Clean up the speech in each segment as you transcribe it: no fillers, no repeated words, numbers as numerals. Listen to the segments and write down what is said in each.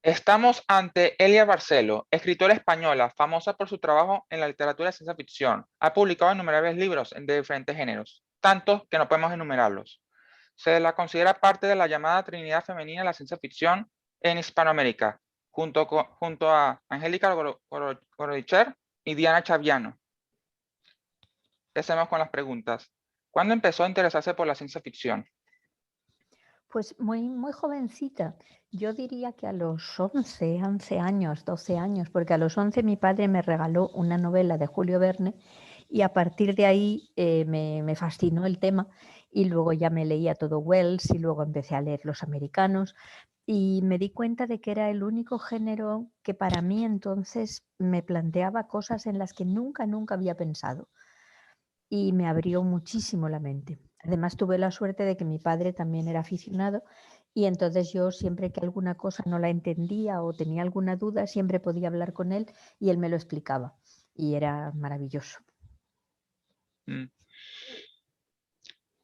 Estamos ante Elia Barcelo, escritora española, famosa por su trabajo en la literatura de ciencia ficción. Ha publicado innumerables libros de diferentes géneros, tantos que no podemos enumerarlos. Se la considera parte de la llamada Trinidad Femenina de la ciencia ficción en Hispanoamérica, junto a Angélica Gorodicher y Diana Chaviano. Empecemos con las preguntas. ¿Cuándo empezó a interesarse por la ciencia ficción? Pues muy jovencita. Yo diría que a los 11 años, 12 años, porque a los 11 mi padre me regaló una novela de Julio Verne y a partir de ahí me fascinó el tema y luego ya me leía todo Wells y luego empecé a leer los americanos y me di cuenta de que era el único género que para mí entonces me planteaba cosas en las que nunca había pensado y me abrió muchísimo la mente. Además tuve la suerte de que mi padre también era aficionado y entonces yo siempre que alguna cosa no la entendía o tenía alguna duda, siempre podía hablar con él y él me lo explicaba y era maravilloso. Mm.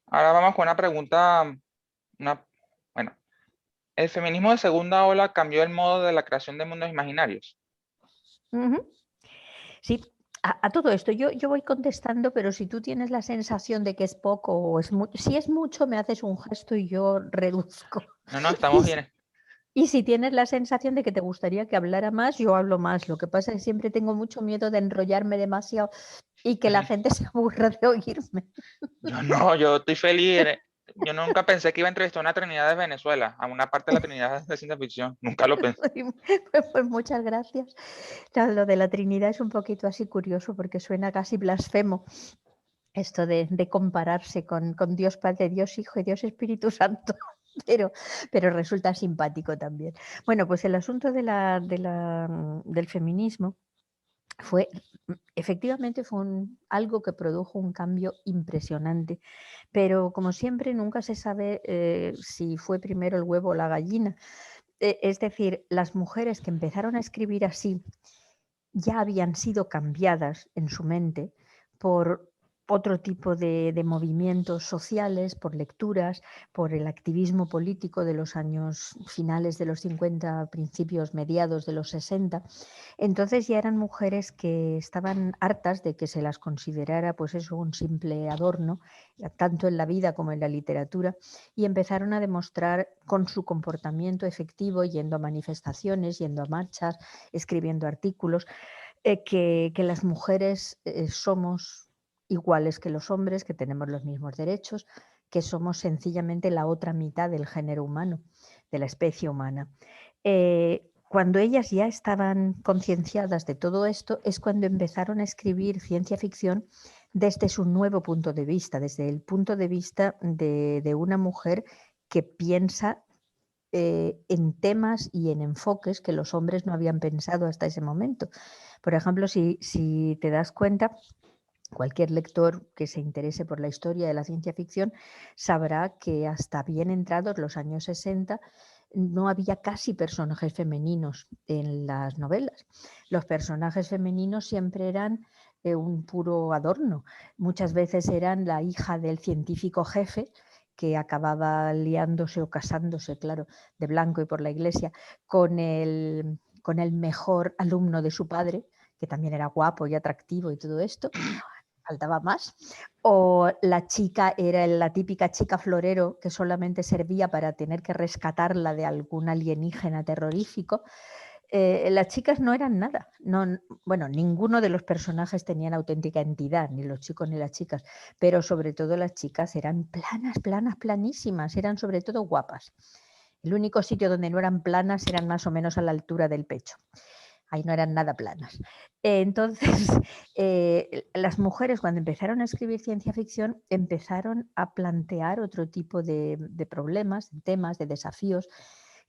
Ahora vamos con una pregunta, bueno, ¿el feminismo de segunda ola cambió el modo de la creación de mundos imaginarios? Ujú. Sí, a todo esto yo voy contestando, pero si tú tienes la sensación de que es poco o es mucho, si es mucho me haces un gesto y yo reduzco. No, no, Y estamos si bien. Y si tienes la sensación de que te gustaría que hablara más, yo hablo más. Lo que pasa es que siempre tengo mucho miedo de enrollarme demasiado y que la gente se aburra de oírme. Yo no, yo estoy feliz. Yo nunca pensé que iba a entrevistar a una Trinidad de Venezuela, a una parte de la Trinidad de ciencia ficción. Nunca lo pensé. Pues muchas gracias. Lo de la Trinidad es un poquito así curioso porque suena casi blasfemo. Esto de compararse con Dios Padre, Dios Hijo y Dios Espíritu Santo, pero, pero resulta simpático también. Bueno, pues el asunto del feminismo fue, efectivamente fue algo que produjo un cambio impresionante, pero como siempre nunca se sabe si fue primero el huevo o la gallina. Es decir, las mujeres que empezaron a escribir así ya habían sido cambiadas en su mente por otro tipo de movimientos sociales, por lecturas, por el activismo político de los años finales de los 50, principios, mediados de los 60. Entonces ya eran mujeres que estaban hartas de que se las considerara pues eso, un simple adorno, tanto en la vida como en la literatura, y empezaron a demostrar con su comportamiento efectivo, yendo a manifestaciones, yendo a marchas, escribiendo artículos, que las mujeres somos iguales que los hombres, que tenemos los mismos derechos, que somos sencillamente la otra mitad del género humano, de la especie humana. Cuando ellas ya estaban concienciadas de todo esto, es cuando empezaron a escribir ciencia ficción desde su nuevo punto de vista, desde el punto de vista de una mujer que piensa en temas y en enfoques que los hombres no habían pensado hasta ese momento. Por ejemplo, si te das cuenta, cualquier lector que se interese por la historia de la ciencia ficción sabrá que hasta bien entrados los años 60 no había casi personajes femeninos en las novelas. Los personajes femeninos siempre eran un puro adorno. Muchas veces eran la hija del científico jefe que acababa liándose o casándose, claro, de blanco y por la iglesia, con el mejor alumno de su padre, que también era guapo y atractivo y todo esto, faltaba más. O la chica era la típica chica florero que solamente servía para tener que rescatarla de algún alienígena terrorífico. Las chicas no eran nada. No, bueno, ninguno de los personajes tenían auténtica entidad, ni los chicos ni las chicas, pero sobre todo las chicas eran planísimas, eran sobre todo guapas. El único sitio donde no eran planas eran más o menos a la altura del pecho. Ahí no eran nada planas. Entonces, las mujeres cuando empezaron a escribir ciencia ficción empezaron a plantear otro tipo de problemas, de temas, de desafíos,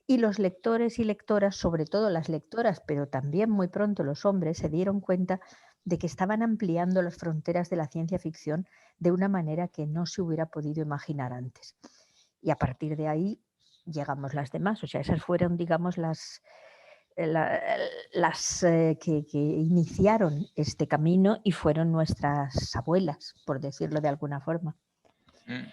y los lectores y lectoras, sobre todo las lectoras, pero también muy pronto los hombres, se dieron cuenta de que estaban ampliando las fronteras de la ciencia ficción de una manera que no se hubiera podido imaginar antes. Y a partir de ahí llegamos las demás. O sea, esas fueron, digamos, que iniciaron este camino y fueron nuestras abuelas, por decirlo de alguna forma. Mm.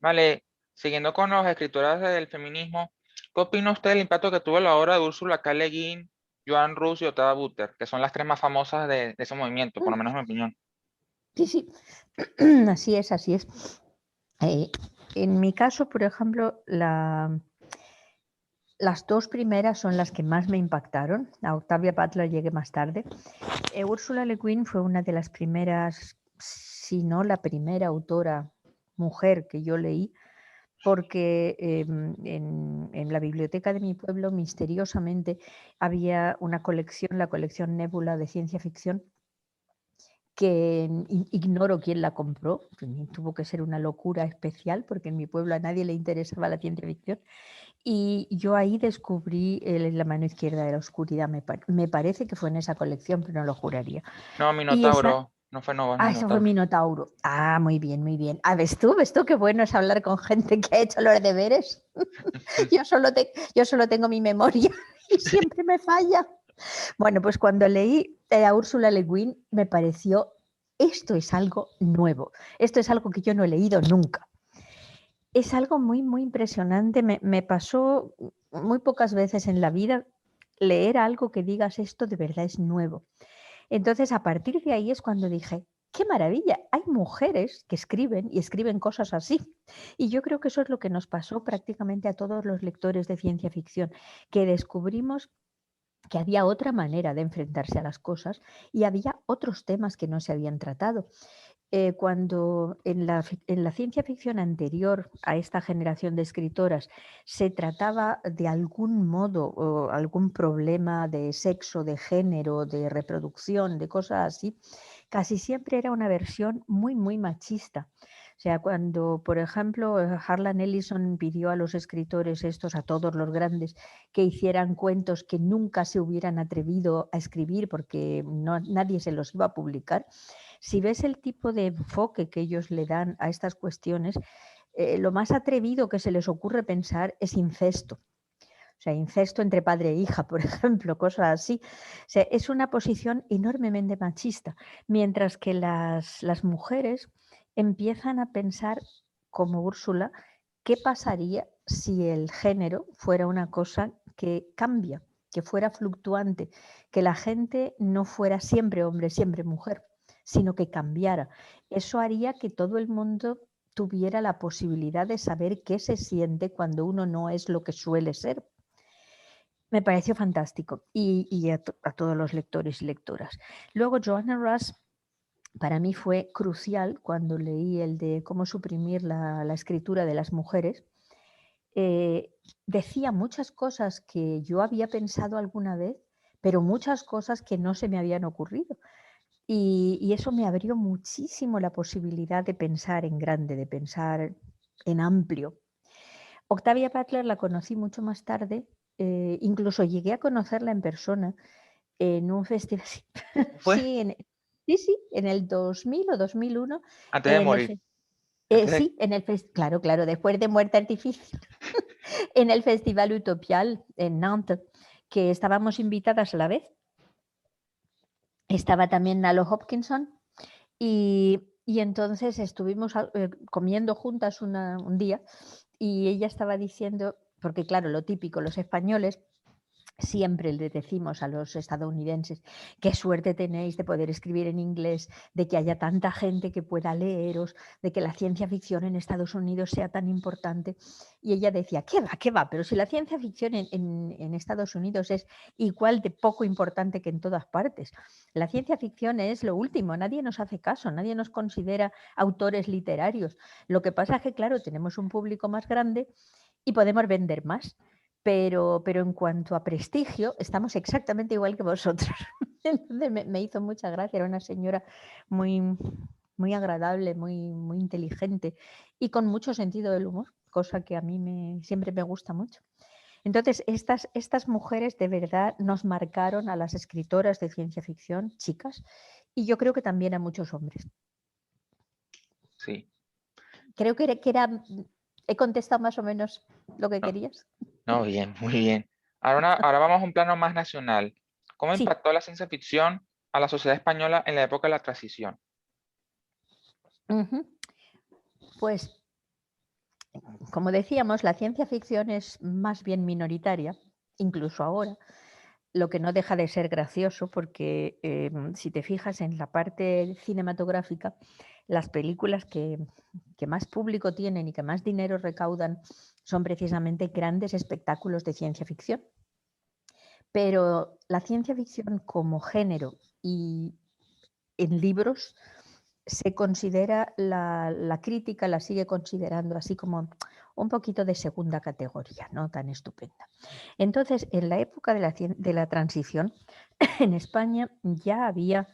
Vale, siguiendo con las escritoras del feminismo, ¿Qué opina usted del impacto que tuvo la obra de Ursula K. Le Guin, Joan Rus y Octavia Butler, que son las tres más famosas de ese movimiento, por lo menos en mi opinión? Sí, sí, así es, así es. En mi caso, por ejemplo, las dos primeras son las que más me impactaron. A Octavia Butler llegué más tarde. Ursula Le Guin fue una de las primeras, si no la primera autora mujer que yo leí, porque en la biblioteca de mi pueblo misteriosamente había una colección, la colección Nébula de ciencia ficción, que ignoro quién la compró, tuvo que ser una locura especial porque en mi pueblo a nadie le interesaba la ciencia ficción, y yo ahí descubrí La mano izquierda de la oscuridad, me parece que fue en esa colección, pero no lo juraría. No, Y esa, Minotauro, no fue Nova, es eso fue Minotauro. Minotauro. Ah, muy bien, muy bien. Ah, ves tú qué bueno es hablar con gente que ha hecho los deberes. Yo solo tengo mi memoria y siempre me falla. Bueno, pues cuando leí a Ursula Le Guin me pareció, esto es algo nuevo, esto es algo que yo no he leído nunca. Es algo muy, muy impresionante. Me pasó muy pocas veces en la vida leer algo que digas esto de verdad es nuevo. Entonces, a partir de ahí es cuando dije, qué maravilla, hay mujeres que escriben y escriben cosas así. Y yo creo que eso es lo que nos pasó prácticamente a todos los lectores de ciencia ficción, que descubrimos que había otra manera de enfrentarse a las cosas y había otros temas que no se habían tratado. Cuando en la ciencia ficción anterior a esta generación de escritoras se trataba de algún modo o algún problema de sexo, de género, de reproducción, de cosas así, casi siempre era una versión muy, muy machista. O sea, cuando, por ejemplo, Harlan Ellison pidió a los escritores estos, a todos los grandes, que hicieran cuentos que nunca se hubieran atrevido a escribir porque nadie se los iba a publicar, si ves el tipo de enfoque que ellos le dan a estas cuestiones, lo más atrevido que se les ocurre pensar es incesto. O sea, incesto entre padre e hija, por ejemplo, cosas así. O sea, es una posición enormemente machista, mientras que las mujeres empiezan a pensar, como Úrsula, qué pasaría si el género fuera una cosa que cambia, que fuera fluctuante, que la gente no fuera siempre hombre, siempre mujer, sino que cambiara. Eso haría que todo el mundo tuviera la posibilidad de saber qué se siente cuando uno no es lo que suele ser. Me pareció fantástico y a todos los lectores y lectoras. Luego, Joanna Russ para mí fue crucial cuando leí el de cómo suprimir la escritura de las mujeres. Decía muchas cosas que yo había pensado alguna vez, pero muchas cosas que no se me habían ocurrido. Y eso me abrió muchísimo la posibilidad de pensar en grande, de pensar en amplio. Octavia Butler la conocí mucho más tarde, incluso llegué a conocerla en persona en un festival, Fue sí, sí, sí, en el 2000 o 2001, antes de en el, morir. Antes de... sí, claro, claro, después de Muerte Artificial, en el Festival Utopial en Nantes, que estábamos invitadas a la vez. Estaba también Nalo Hopkinson y entonces estuvimos comiendo juntas un día y ella estaba diciendo, porque claro, lo típico, los españoles siempre le decimos a los estadounidenses, qué suerte tenéis de poder escribir en inglés, de que haya tanta gente que pueda leeros, de que la ciencia ficción en Estados Unidos sea tan importante. Y ella decía, qué va, pero si la ciencia ficción en Estados Unidos es igual de poco importante que en todas partes. La ciencia ficción es lo último, nadie nos hace caso, nadie nos considera autores literarios. Lo que pasa es que, claro, tenemos un público más grande y podemos vender más. Pero en cuanto a prestigio, estamos exactamente igual que vosotros. Entonces me hizo mucha gracia, era una señora muy, muy agradable, muy, muy inteligente y con mucho sentido del humor, cosa que a mí siempre me gusta mucho. Entonces, estas mujeres de verdad nos marcaron a las escritoras de ciencia ficción, chicas, y yo creo que también a muchos hombres. Sí. Creo he contestado más o menos lo que No, querías. no, bien, muy bien. Ahora vamos a un plano más nacional. ¿Cómo Sí. impactó la ciencia ficción a la sociedad española en la época de la transición? Uh-huh. Pues como decíamos, la ciencia ficción es más bien minoritaria, incluso ahora, lo que no deja de ser gracioso porque si te fijas en la parte cinematográfica, las películas que más público tienen y que más dinero recaudan son precisamente grandes espectáculos de ciencia ficción. Pero la ciencia ficción como género y en libros se considera, la crítica la sigue considerando así como un poquito de segunda categoría, no tan estupenda. Entonces, en la época de la transición, en España ya había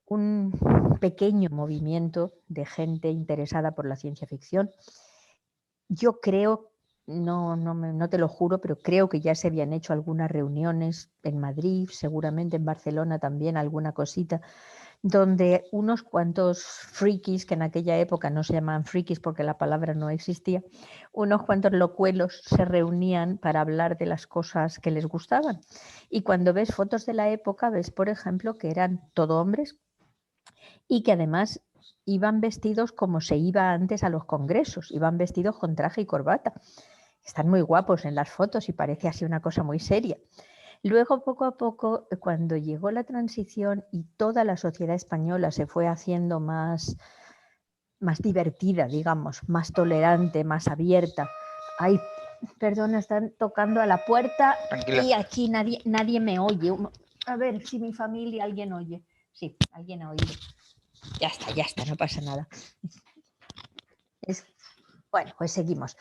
un pequeño movimiento de gente interesada por la ciencia ficción. Yo creo, no te lo juro, pero creo que ya se habían hecho algunas reuniones en Madrid, seguramente en Barcelona también alguna cosita, donde unos cuantos frikis, que en aquella época no se llamaban frikis porque la palabra no existía, unos cuantos locuelos se reunían para hablar de las cosas que les gustaban. Y cuando ves fotos de la época, ves, por ejemplo, que eran todo hombres y que además iban vestidos como se iba antes a los congresos, iban vestidos con traje y corbata. Están muy guapos en las fotos y parece así una cosa muy seria. Luego, poco a poco, cuando llegó la transición y toda la sociedad española se fue haciendo más divertida, digamos, más tolerante, más abierta. Ay, perdona, están tocando a la puerta. Tranquila. Y aquí nadie me oye. A ver si mi familia, alguien oye. Sí, alguien ha oído. Ya está, no pasa nada. Bueno, pues seguimos.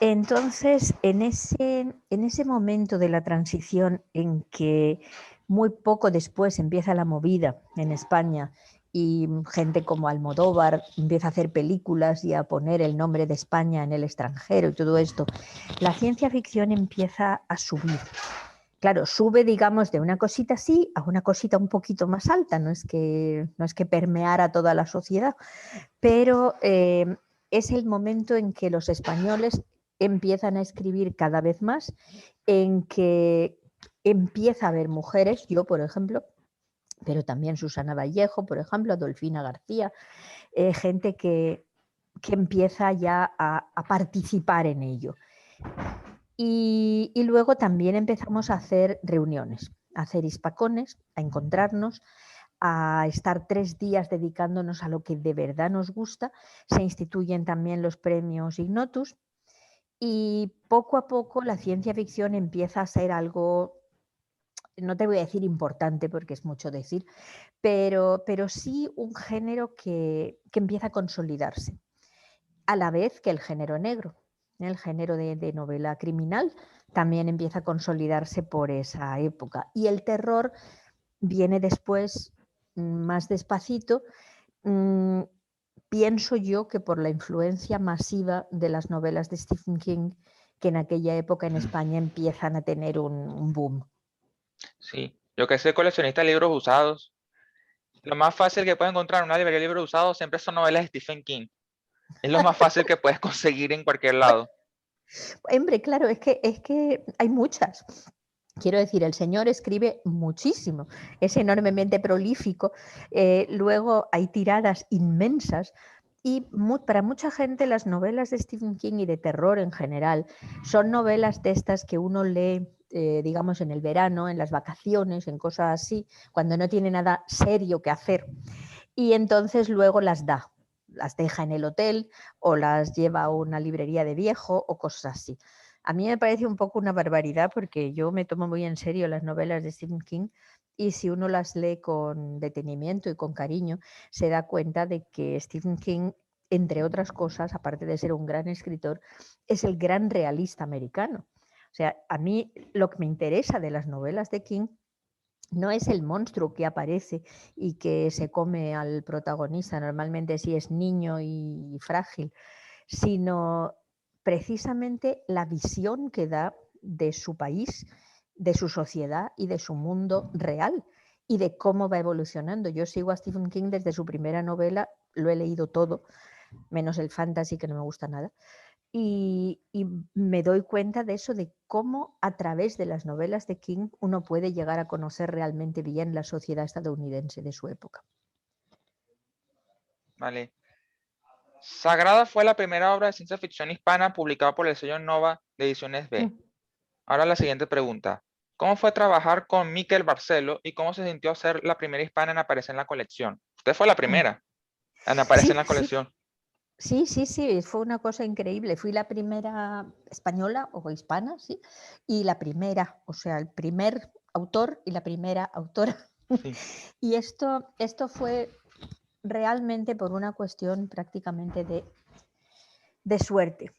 Entonces, en ese momento de la transición en que muy poco después empieza la movida en España y gente como Almodóvar empieza a hacer películas y a poner el nombre de España en el extranjero y todo esto, la ciencia ficción empieza a subir. Claro, sube, digamos, de una cosita así a una cosita un poquito más alta, no es que permeara toda la sociedad, pero es el momento en que los españoles empiezan a escribir cada vez más, en que empieza a haber mujeres, yo por ejemplo, pero también Susana Vallejo, por ejemplo, Adolfina García, gente que empieza ya a participar en ello. Y luego también empezamos a hacer reuniones, a hacer hispacones, a encontrarnos, a estar 3 días dedicándonos a lo que de verdad nos gusta. Se instituyen también los premios Ignotus y poco a poco la ciencia ficción empieza a ser algo, no te voy a decir importante porque es mucho decir, pero sí un género que empieza a consolidarse, a la vez que el género negro. El género de novela criminal también empieza a consolidarse por esa época. Y el terror viene después, más despacito. Pienso yo que por la influencia masiva de las novelas de Stephen King, que en aquella época en España empiezan a tener un boom. Sí, yo que soy coleccionista de libros usados, lo más fácil que puedes encontrar en una librería de libros usados siempre son novelas de Stephen King. Es lo más fácil que puedes conseguir en cualquier lado. Hombre, claro, es que hay muchas. Quiero decir, el señor escribe muchísimo, es enormemente prolífico. Luego hay tiradas inmensas y para mucha gente las novelas de Stephen King y de terror en general son novelas de estas que uno lee, digamos, en el verano, en las vacaciones, en cosas así, cuando no tiene nada serio que hacer. Y entonces luego las deja en el hotel o las lleva a una librería de viejo o cosas así. A mí me parece un poco una barbaridad porque yo me tomo muy en serio las novelas de Stephen King y si uno las lee con detenimiento y con cariño, se da cuenta de que Stephen King, entre otras cosas, aparte de ser un gran escritor, es el gran realista americano. O sea, a mí lo que me interesa de las novelas de King no es el monstruo que aparece y que se come al protagonista, normalmente si es niño y frágil, sino precisamente la visión que da de su país, de su sociedad y de su mundo real y de cómo va evolucionando. Yo sigo a Stephen King desde su primera novela, lo he leído todo, menos el fantasy que no me gusta nada, y me doy cuenta de eso, de cómo a través de las novelas de King uno puede llegar a conocer realmente bien la sociedad estadounidense de su época. Vale. Sagrada fue la primera obra de ciencia ficción hispana publicada por el sello Nova de Ediciones B. Mm. Ahora la siguiente pregunta. ¿Cómo fue trabajar con Miquel Barceló y cómo se sintió ser la primera hispana en aparecer en la colección? Usted fue la Mm. primera en aparecer en Sí, la sí, colección. sí, sí, sí, fue una cosa increíble. Fui la primera española o hispana, sí, y la primera, o sea, el primer autor y la primera autora. Sí. Y esto fue realmente por una cuestión prácticamente de suerte.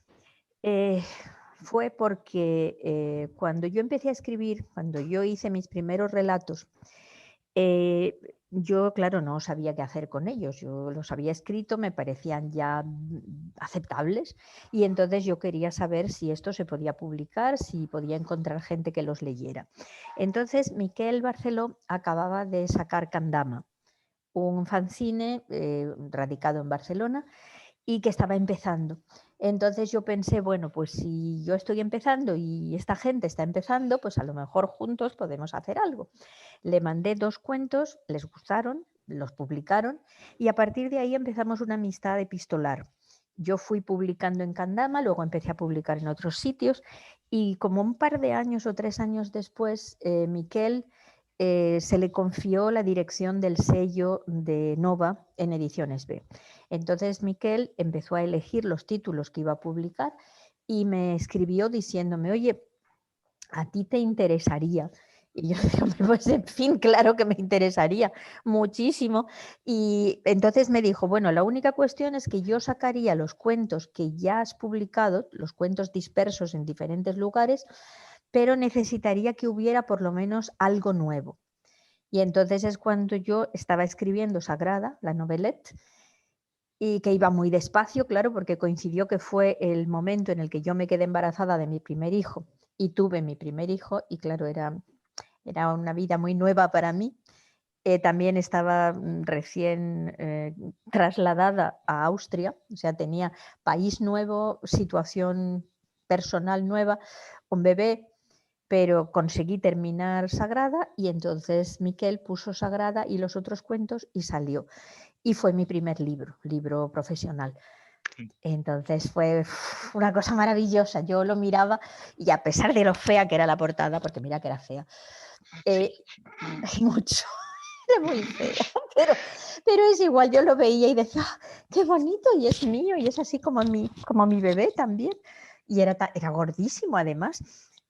Eh, fue porque cuando yo empecé a escribir, cuando yo hice mis primeros relatos, yo, claro, no sabía qué hacer con ellos. Yo los había escrito, me parecían ya aceptables y entonces yo quería saber si esto se podía publicar, si podía encontrar gente que los leyera. Entonces, Miquel Barceló acababa de sacar Candama, un fanzine radicado en Barcelona y que estaba empezando. Entonces yo pensé, bueno, pues si yo estoy empezando y esta gente está empezando, pues a lo mejor juntos podemos hacer algo. Le mandé 2 cuentos, les gustaron, los publicaron y a partir de ahí empezamos una amistad epistolar. Yo fui publicando en Candama, luego empecé a publicar en otros sitios y como un par de años o 3 años después, Miquel se le confió la dirección del sello de Nova en Ediciones B. Entonces Miquel empezó a elegir los títulos que iba a publicar y me escribió diciéndome, oye, ¿a ti te interesaría? Y yo digo, pues en fin, claro que me interesaría muchísimo. Y entonces me dijo, bueno, la única cuestión es que yo sacaría los cuentos que ya has publicado, los cuentos dispersos en diferentes lugares, pero necesitaría que hubiera por lo menos algo nuevo. Y entonces es cuando yo estaba escribiendo Sagrada, la novelette, y que iba muy despacio, claro, porque coincidió que fue el momento en el que yo me quedé embarazada de mi primer hijo y tuve mi primer hijo y claro, era una vida muy nueva para mí. También estaba recién trasladada a Austria, o sea, tenía país nuevo, situación personal nueva, un bebé, pero conseguí terminar Sagrada y entonces Miquel puso Sagrada y los otros cuentos y salió. Y fue mi primer libro profesional. Entonces fue una cosa maravillosa. Yo lo miraba y a pesar de lo fea que era la portada, porque mira que era fea, Sí. eh, mucho, era muy fea, pero es igual, yo lo veía y decía, "Ah, qué bonito y es mío y es así como mi bebé también". Y era gordísimo además,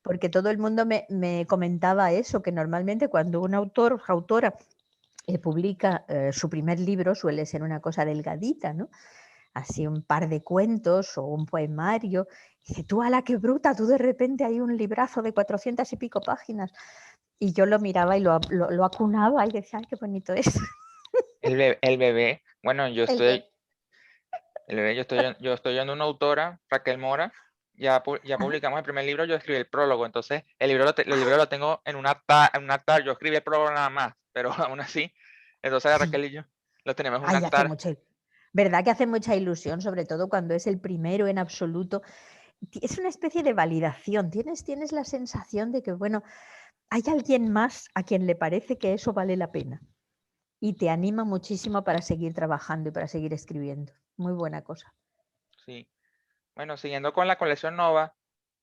porque todo el mundo me comentaba eso, que normalmente cuando un autor o autora publica su primer libro suele ser una cosa delgadita, ¿no? Así un par de cuentos o un poemario. Y dice, tú, ala, qué bruta, tú de repente hay un librazo de 400 y pico páginas. Y yo lo miraba y lo acunaba y decía, ay, qué bonito es. El bebé, bueno, El bebé. yo estoy viendo una autora, Raquel Mora, ya Ah, publicamos el primer libro, yo escribí el prólogo, entonces el libro lo tengo en un altar, yo escribí el prólogo nada más, pero aún así, entonces sí, Raquel y yo lo tenemos en un ay, hace altar. mucha, ¿verdad que hace mucha ilusión, sobre todo cuando es el primero en absoluto? Es una especie de validación, tienes la sensación de que, bueno, hay alguien más a quien le parece que eso vale la pena. Y te anima muchísimo para seguir trabajando y para seguir escribiendo. Muy buena cosa. Sí. Bueno, siguiendo con la colección Nova,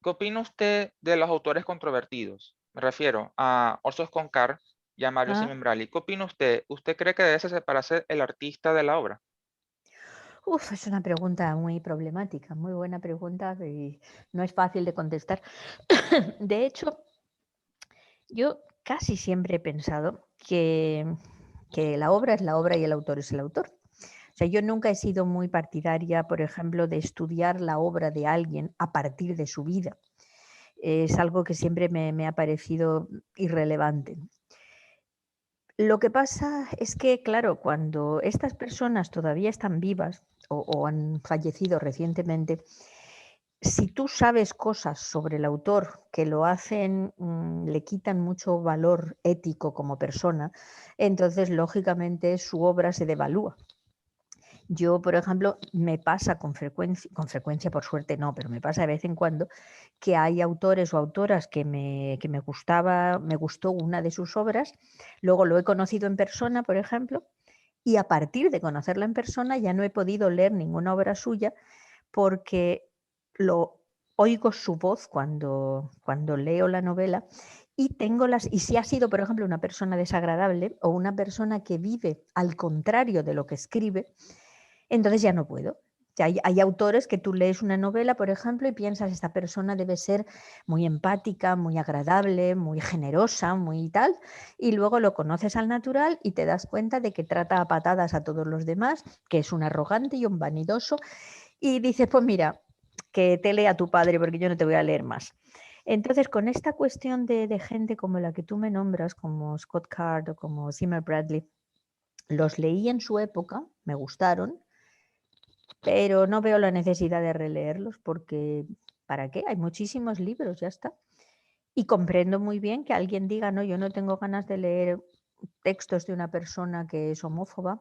¿qué opina usted de los autores controvertidos? Me refiero a Orson Concar y a Mario Ah, Simenbrali. ¿Qué opina usted? ¿Usted cree que debe separarse el artista de la obra? uf, es una pregunta muy problemática, muy buena pregunta y no es fácil de contestar. De hecho, yo casi siempre he pensado que la obra es la obra y el autor es el autor. O sea, yo nunca he sido muy partidaria, por ejemplo, de estudiar la obra de alguien a partir de su vida. Es algo que siempre me ha parecido irrelevante. Lo que pasa es que, claro, cuando estas personas todavía están vivas o han fallecido recientemente, si tú sabes cosas sobre el autor que lo hacen, le quitan mucho valor ético como persona, entonces lógicamente su obra se devalúa. Yo, por ejemplo, me pasa con frecuencia por suerte no, pero me pasa de vez en cuando que hay autores o autoras que me gustó una de sus obras, luego lo he conocido en persona, por ejemplo, Y a partir de conocerla en persona ya no he podido leer ninguna obra suya porque oigo su voz cuando leo la novela y y si ha sido, por ejemplo, una persona desagradable o una persona que vive al contrario de lo que escribe, entonces ya no puedo. O sea, hay autores que tú lees una novela, por ejemplo, y piensas, esta persona debe ser muy empática, muy agradable, muy generosa, muy tal, y luego lo conoces al natural y te das cuenta de que trata a patadas a todos los demás, que es un arrogante y un vanidoso, y dices, pues mira, que te lea tu padre porque yo no te voy a leer más. Entonces, con esta cuestión de gente como la que tú me nombras, como Scott Card o como Zimmer Bradley, los leí en su época, me gustaron, pero no veo la necesidad de releerlos porque, ¿para qué? Hay muchísimos libros, ya está. Y comprendo muy bien que alguien diga, no, yo no tengo ganas de leer textos de una persona que es homófoba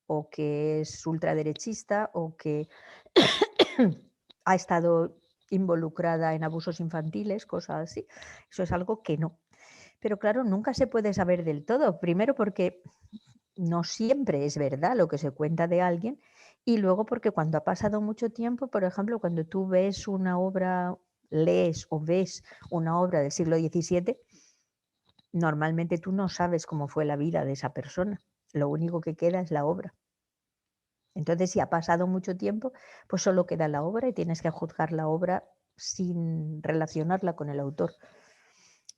o que es ultraderechista o que ha estado involucrada en abusos infantiles, cosas así. Eso es algo que no. Pero claro, nunca se puede saber del todo. Primero porque no siempre es verdad lo que se cuenta de alguien y luego porque cuando ha pasado mucho tiempo, por ejemplo, cuando tú ves una obra, lees o ves una obra del siglo XVII, normalmente tú no sabes cómo fue la vida de esa persona. Lo único que queda es la obra. Entonces, si ha pasado mucho tiempo, pues solo queda la obra y tienes que juzgar la obra sin relacionarla con el autor.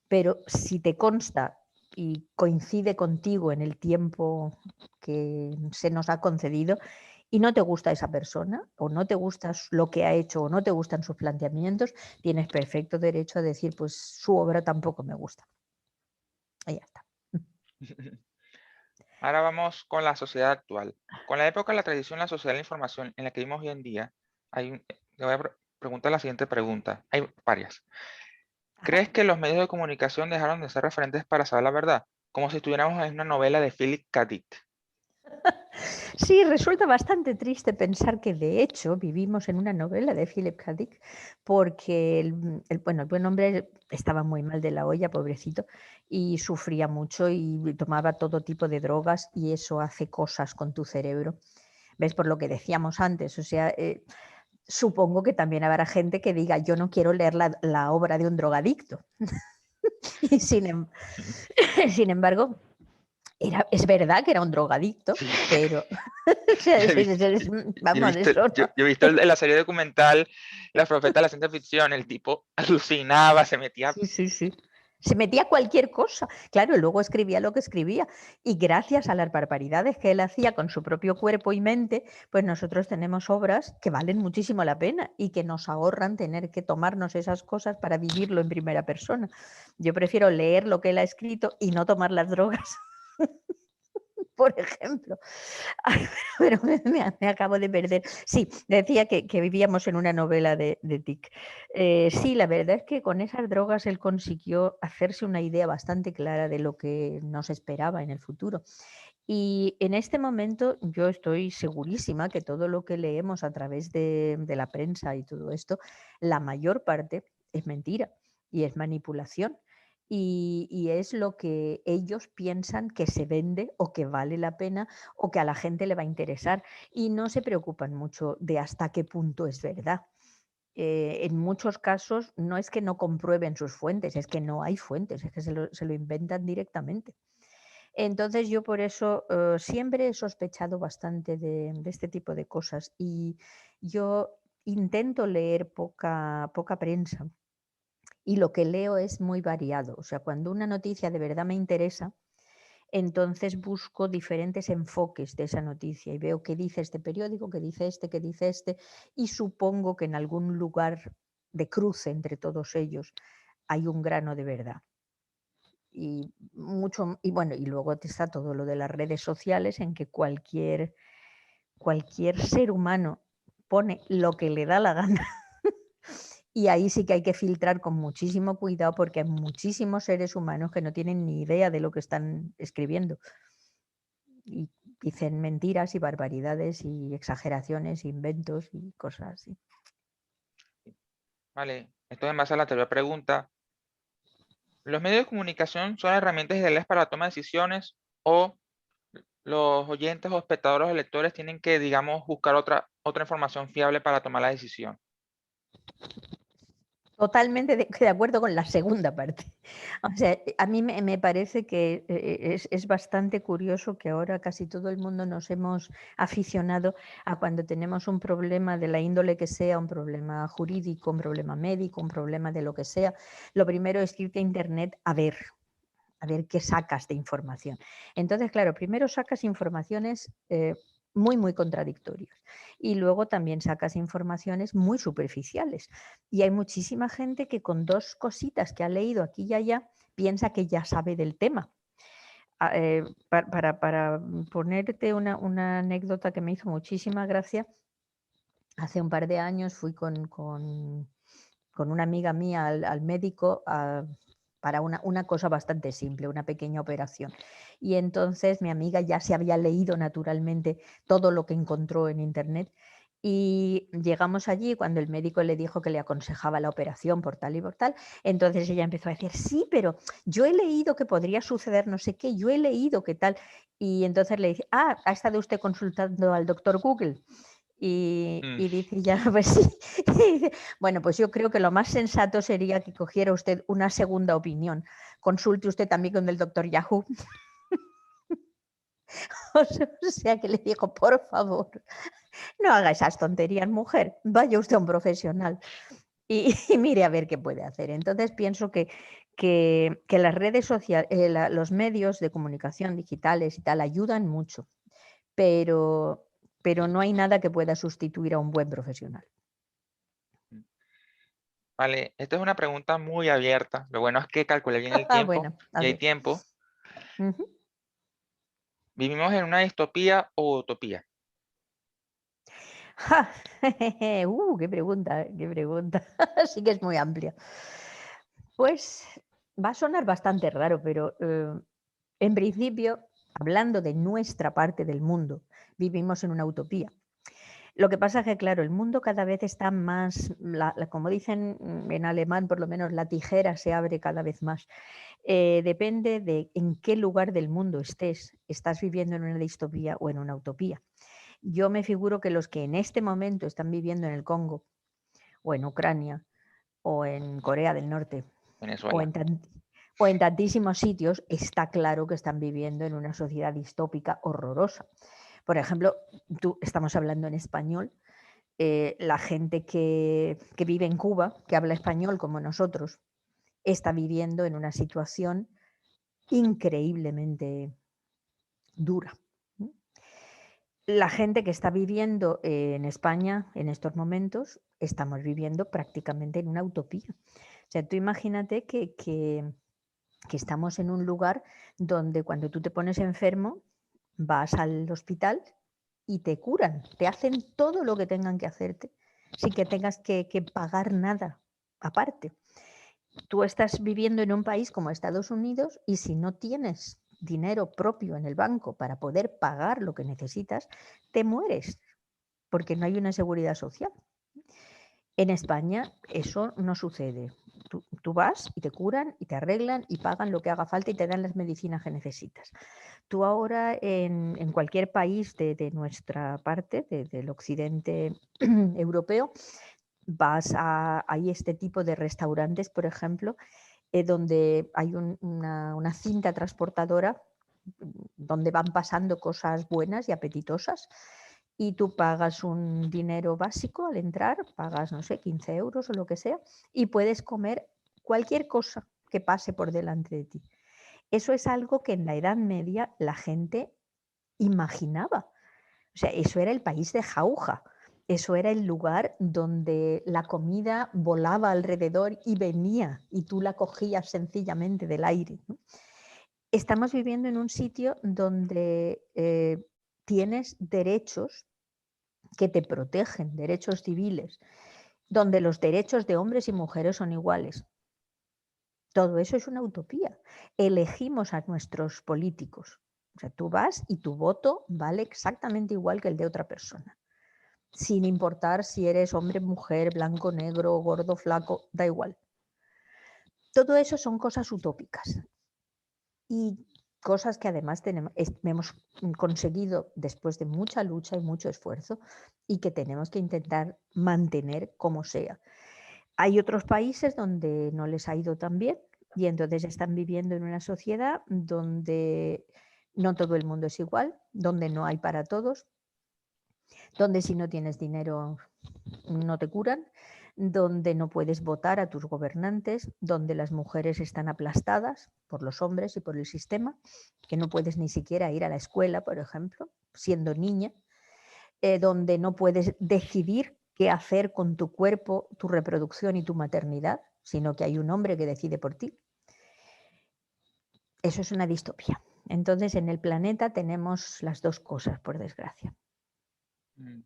Pero si te consta y coincide contigo en el tiempo que se nos ha concedido y no te gusta esa persona o no te gusta lo que ha hecho o no te gustan sus planteamientos, tienes perfecto derecho a decir, pues su obra tampoco me gusta. Y ya está. Ahora vamos con la sociedad actual. Con la época, la tradición, la sociedad de la información en la que vivimos hoy en día, te voy a preguntar la siguiente pregunta. Hay varias. ¿Crees que los medios de comunicación dejaron de ser referentes para saber la verdad? Como si estuviéramos en una novela de Philip K. Dick. Sí, resulta bastante triste pensar que de hecho vivimos en una novela de Philip K. Dick, porque bueno, el buen hombre estaba muy mal de la olla, pobrecito, y sufría mucho y tomaba todo tipo de drogas y eso hace cosas con tu cerebro. ¿Ves? Por lo que decíamos antes, o sea, supongo que también habrá gente que diga, yo no quiero leer la obra de un drogadicto. Y sin embargo, es verdad que era un drogadicto, Sí. pero o sea, Yo he visto, vamos, eso no. yo he visto en la serie documental Las profetas de la ciencia ficción, el tipo alucinaba, se metía. Sí, sí, sí. Se metía cualquier cosa. Claro, y luego escribía lo que escribía. Y gracias a las barbaridades que él hacía con su propio cuerpo y mente, pues nosotros tenemos obras que valen muchísimo la pena y que nos ahorran tener que tomarnos esas cosas para vivirlo en primera persona. Yo prefiero leer lo que él ha escrito y no tomar las drogas. Por ejemplo. Ay, pero me acabo de perder. Sí, decía que vivíamos en una novela de Dick. Sí, la verdad es que con esas drogas él consiguió hacerse una idea bastante clara de lo que nos esperaba en el futuro. Y en este momento yo estoy segurísima que todo lo que leemos a través de la prensa y todo esto, la mayor parte es mentira y es manipulación. Y es lo que ellos piensan que se vende o que vale la pena o que a la gente le va a interesar. Y no se preocupan mucho de hasta qué punto es verdad. En muchos casos no es que no comprueben sus fuentes, es que no hay fuentes, es que se lo inventan directamente. Entonces yo por eso siempre he sospechado bastante de este tipo de cosas y yo intento leer poca prensa y lo que leo es muy variado. O sea, cuando una noticia de verdad me interesa, entonces busco diferentes enfoques de esa noticia y veo qué dice este periódico, qué dice este, y supongo que en algún lugar de cruce entre todos ellos hay un grano de verdad. Y bueno, y luego está todo lo de las redes sociales en que cualquier ser humano pone lo que le da la gana. Y ahí sí que hay que filtrar con muchísimo cuidado porque hay muchísimos seres humanos que no tienen ni idea de lo que están escribiendo. Y dicen mentiras y barbaridades y exageraciones, inventos y cosas así. Vale, esto en base a la anterior pregunta. ¿Los medios de comunicación son herramientas ideales para la toma de decisiones o los oyentes o espectadores o lectores tienen que, digamos, buscar otra información fiable para tomar la decisión. Totalmente de acuerdo con la segunda parte. O sea, a mí me parece que es bastante curioso que ahora casi todo el mundo nos hemos aficionado a cuando tenemos un problema de la índole que sea, un problema jurídico, un problema médico, un problema de lo que sea. Lo primero es irte a internet a ver qué sacas de información. Entonces, claro, primero sacas informaciones muy contradictorias y luego también sacas informaciones muy superficiales. Y hay muchísima gente que con dos cositas que ha leído aquí y allá piensa que ya sabe del tema. Para ponerte una anécdota que me hizo muchísima gracia, hace un par de años fui con una amiga mía al médico para una cosa bastante simple, una pequeña operación. Y entonces mi amiga ya se había leído naturalmente todo lo que encontró en internet y llegamos allí cuando el médico le dijo que le aconsejaba la operación por tal y por tal. Entonces ella empezó a decir, sí, pero yo he leído que podría suceder no sé qué, yo he leído que tal. Y entonces le dice, ¿ha estado usted consultando al doctor Google? Y dice ya, pues sí. Dice, bueno, pues yo creo que lo más sensato sería que cogiera usted una segunda opinión. Consulte usted también con el doctor Yahoo. O sea que le digo, por favor, no haga esas tonterías, mujer. Vaya usted a un profesional y mire a ver qué puede hacer. Entonces pienso que las redes sociales, los medios de comunicación digitales y tal ayudan mucho, pero no hay nada que pueda sustituir a un buen profesional. Vale, esta es una pregunta muy abierta. Lo bueno es que calculé bien el tiempo Bueno, y a hay ver. tiempo. Ujú. ¿Vivimos en una distopía o utopía? Ja, qué pregunta, qué pregunta. Sí que es muy amplia. Pues va a sonar bastante raro, pero en principio, hablando de nuestra parte del mundo, vivimos en una utopía. Lo que pasa es que, claro, el mundo cada vez está más, como dicen en alemán, por lo menos la tijera se abre cada vez más. Depende de en qué lugar del mundo estés, estás viviendo en una distopía o en una utopía. Yo me figuro que los que en este momento están viviendo en el Congo o en Ucrania o en Corea del Norte o Venezuela. en tantísimos sitios, está claro que están viviendo en una sociedad distópica horrorosa. Por ejemplo, estamos hablando en español, la gente que vive en Cuba, que habla español como nosotros, está viviendo en una situación increíblemente dura. La gente que está viviendo en España en estos momentos, estamos viviendo prácticamente en una utopía. O sea, tú imagínate que estamos en un lugar donde cuando tú te pones enfermo, vas al hospital y te curan, te hacen todo lo que tengan que hacerte, sin que tengas que pagar nada aparte. Tú estás viviendo en un país como Estados Unidos y si no tienes dinero propio en el banco para poder pagar lo que necesitas, te mueres porque no hay una seguridad social. En España eso no sucede. Tú vas y te curan y te arreglan y pagan lo que haga falta y te dan las medicinas que necesitas. Tú ahora en cualquier país de nuestra parte, del occidente europeo, hay este tipo de restaurantes, por ejemplo, donde hay una cinta transportadora donde van pasando cosas buenas y apetitosas y tú pagas un dinero básico al entrar, pagas, no sé, 15 euros o lo que sea, y puedes comer cualquier cosa que pase por delante de ti. Eso es algo que en la Edad Media la gente imaginaba. O sea, eso era el país de jauja. Eso era el lugar donde la comida volaba alrededor y venía y tú la cogías sencillamente del aire, ¿no? Estamos viviendo en un sitio donde tienes derechos que te protegen, derechos civiles, donde los derechos de hombres y mujeres son iguales. Todo eso es una utopía. Elegimos a nuestros políticos. O sea, tú vas y tu voto vale exactamente igual que el de otra persona, sin importar si eres hombre, mujer, blanco, negro, gordo, flaco, da igual. Todo eso son cosas utópicas. Y cosas que además hemos conseguido después de mucha lucha y mucho esfuerzo y que tenemos que intentar mantener como sea. Hay otros países donde no les ha ido tan bien y entonces están viviendo en una sociedad donde no todo el mundo es igual, donde no hay para todos, donde si no tienes dinero no te curan, donde no puedes votar a tus gobernantes, donde las mujeres están aplastadas por los hombres y por el sistema, que no puedes ni siquiera ir a la escuela, por ejemplo, siendo niña, donde no puedes decidir qué hacer con tu cuerpo, tu reproducción y tu maternidad, sino que hay un hombre que decide por ti. Eso es una distopía. Entonces, en el planeta tenemos las dos cosas, por desgracia. Mm.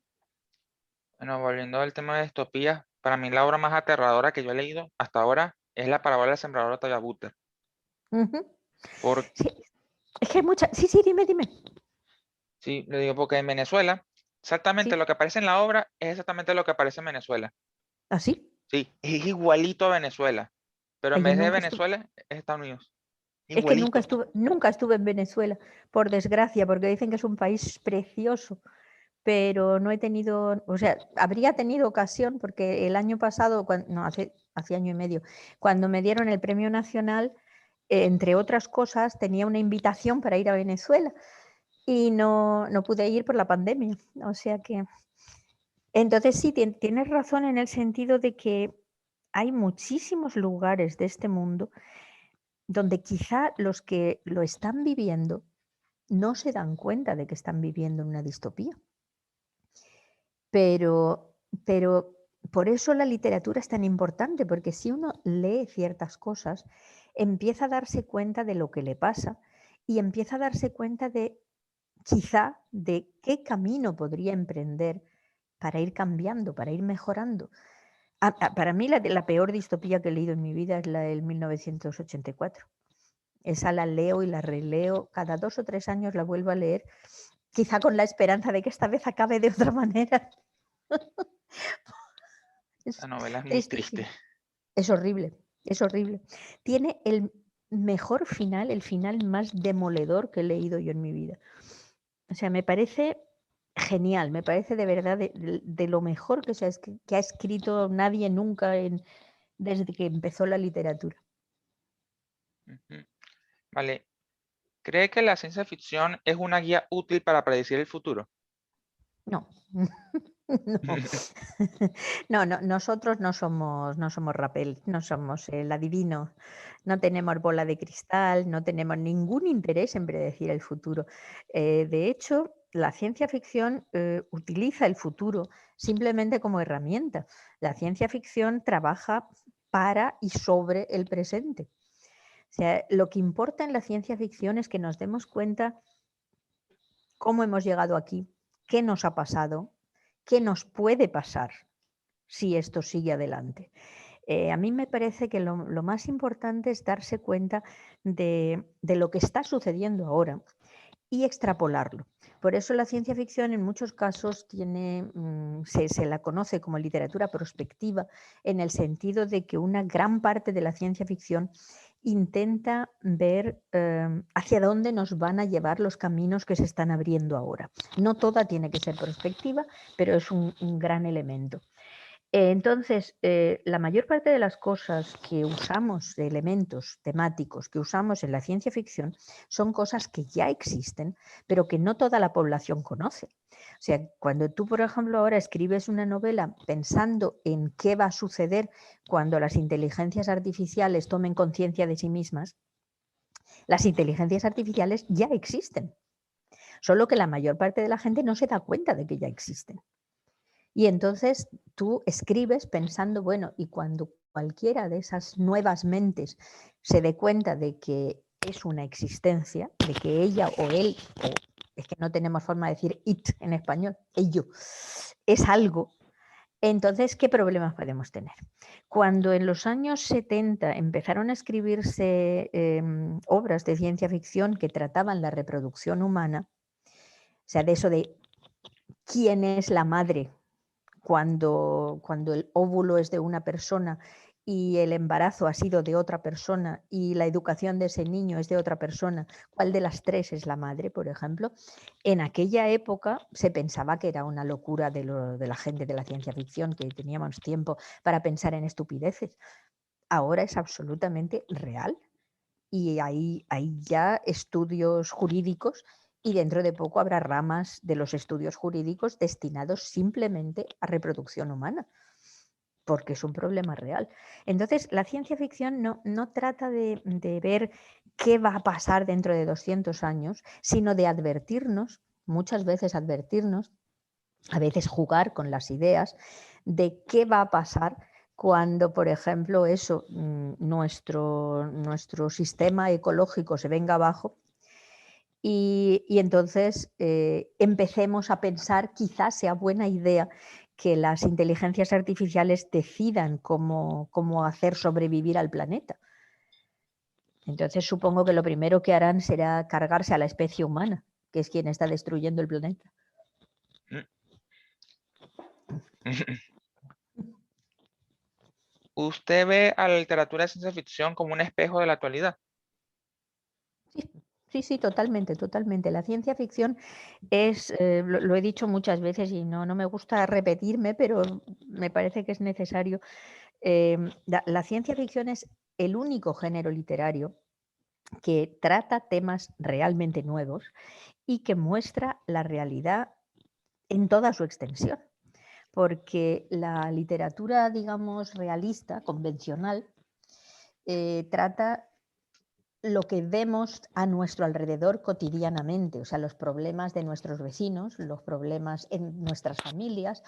Bueno, volviendo al tema de distopías, para mí la obra más aterradora que yo he leído hasta ahora es La parábola del sembrador de Octavia Butler. Ujú. Por, Sí, es que hay muchas... Sí, sí, dime. sí, lo digo porque en Venezuela, exactamente Sí, lo que aparece en la obra es exactamente lo que aparece en Venezuela. ¿así? Sí, es igualito a Venezuela, pero en Yo vez de nunca estuve... Venezuela es Estados Unidos. Es que Igualito. nunca estuve en Venezuela, por desgracia, porque dicen que es un país precioso, pero no he tenido, o sea, habría tenido ocasión, porque el año pasado, no, hace año y medio, cuando me dieron el Premio Nacional, entre otras cosas, tenía una invitación para ir a Venezuela y no pude ir por la pandemia. O sea que, entonces sí, tienes razón en el sentido de que hay muchísimos lugares de este mundo donde quizá los que lo están viviendo no se dan cuenta de que están viviendo en una distopía. Pero por eso la literatura es tan importante, porque si uno lee ciertas cosas, empieza a darse cuenta de lo que le pasa y empieza a darse cuenta de quizá de qué camino podría emprender para ir cambiando, para ir mejorando. Para mí la peor distopía que he leído en mi vida es la del 1984. Esa la leo y la releo, cada 2 o 3 años la vuelvo a leer, quizá con la esperanza de que esta vez acabe de otra manera. La Es novela es muy triste. tristísimo. Es horrible, es horrible. Tiene el mejor final, el final más demoledor que he leído yo en mi vida. O sea, me parece genial, me parece de verdad de lo mejor que ha escrito nadie nunca desde que empezó la literatura. Ujú. Vale, ¿cree que la ciencia ficción es una guía útil para predecir el futuro? No, no, no, nosotros no somos Rapel, no somos el adivino, no tenemos bola de cristal, no tenemos ningún interés en predecir el futuro. De hecho, la ciencia ficción utiliza el futuro simplemente como herramienta. La ciencia ficción trabaja para y sobre el presente. O sea, lo que importa en la ciencia ficción es que nos demos cuenta cómo hemos llegado aquí, qué nos ha pasado, qué nos puede pasar si esto sigue adelante. A mí me parece que lo más importante es darse cuenta de lo que está sucediendo ahora y extrapolarlo. Por eso la ciencia ficción en muchos casos se la conoce como literatura prospectiva, en el sentido de que una gran parte de la ciencia ficción intenta ver hacia dónde nos van a llevar los caminos que se están abriendo ahora. No toda tiene que ser prospectiva, pero es un gran elemento. Entonces, la mayor parte de las cosas que usamos, de elementos temáticos que usamos en la ciencia ficción, son cosas que ya existen, pero que no toda la población conoce. O sea, cuando tú, por ejemplo, ahora escribes una novela pensando en qué va a suceder cuando las inteligencias artificiales tomen conciencia de sí mismas, las inteligencias artificiales ya existen, solo que la mayor parte de la gente no se da cuenta de que ya existen. Y entonces tú escribes pensando, bueno, y cuando cualquiera de esas nuevas mentes se dé cuenta de que es una existencia, de que ella o él, o es que no tenemos forma de decir it en español, ello, es algo, entonces, ¿qué problemas podemos tener? Cuando en los años 70 empezaron a escribirse obras de ciencia ficción que trataban la reproducción humana, o sea, de eso de quién es la madre cuando el óvulo es de una persona y el embarazo ha sido de otra persona y la educación de ese niño es de otra persona, ¿cuál de las tres es la madre, por ejemplo? En aquella época se pensaba que era una locura de la gente de la ciencia ficción, que teníamos tiempo para pensar en estupideces. Ahora es absolutamente real y hay ya estudios jurídicos y dentro de poco habrá ramas de los estudios jurídicos destinados simplemente a reproducción humana, porque es un problema real. Entonces, la ciencia ficción no trata de ver qué va a pasar dentro de 200 años, sino de advertirnos, muchas veces advertirnos, a veces jugar con las ideas de qué va a pasar cuando, por ejemplo, nuestro sistema ecológico se venga abajo y entonces empecemos a pensar, quizás sea buena idea que las inteligencias artificiales decidan cómo hacer sobrevivir al planeta. Entonces supongo que lo primero que harán será cargarse a la especie humana, que es quien está destruyendo el planeta. ¿Usted ve a la literatura de ciencia ficción como un espejo de la actualidad? Sí, totalmente, totalmente. La ciencia ficción es, lo he dicho muchas veces y no me gusta repetirme, pero me parece que es necesario. La ciencia ficción es el único género literario que trata temas realmente nuevos y que muestra la realidad en toda su extensión. Porque la literatura, digamos, realista, convencional, trata lo que vemos a nuestro alrededor cotidianamente, o sea, los problemas de nuestros vecinos, los problemas en nuestras familias,